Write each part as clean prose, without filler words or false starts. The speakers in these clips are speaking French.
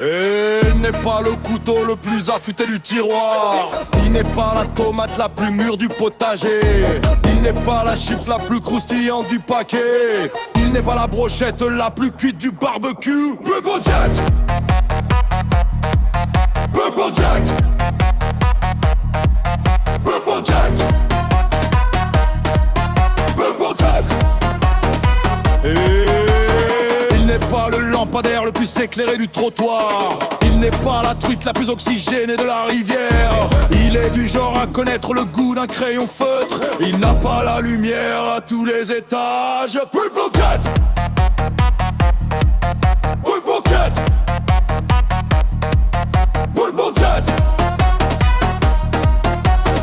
Et il n'est pas le couteau le plus affûté du tiroir. Il n'est pas la tomate la plus mûre du potager. Il n'est pas la chips la plus croustillante du paquet. Il n'est pas la brochette la plus cuite du barbecue. Purple Jack, Purple Jack, Purple Jack, Purple Jack. Il n'est pas le lampadaire le plus éclairé du trottoir. Il n'est pas la truite la plus oxygénée de la rivière. Il est du genre à connaître le goût d'un crayon feutre. Il n'a pas la lumière à tous les étages. Purple Cat, Purple Cat, Purple Cat,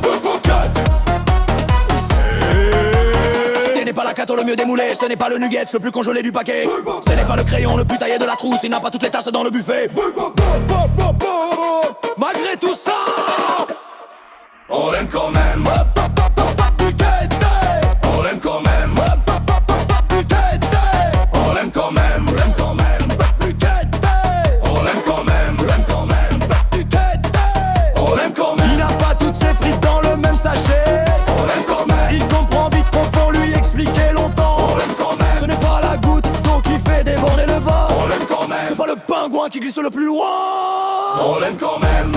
Purple Cat. Ce n'est pas la cato le mieux démoulé, ce n'est pas le nugget le plus congelé du paquet. Ce n'est pas le crayon le plus taillé de la trousse, il n'a pas toutes les tasses dans le buffet. Malgré tout ça, on l'aime quand même. On l'aime quand même. On l'aime quand même. On l'aime quand même. On l'aime quand même. On l'aime quand même. On l'aime quand même. Il n'a pas toutes ses frites dans le même sachet. On l'aime quand même. Il comprend vite qu'on faut lui expliquer longtemps. On l'aime quand même. Ce n'est pas la goutte d'eau qui fait déborder le vase. On l'aime quand même. C'est pas le pingouin qui glisse le plus loin. On l'aime quand même.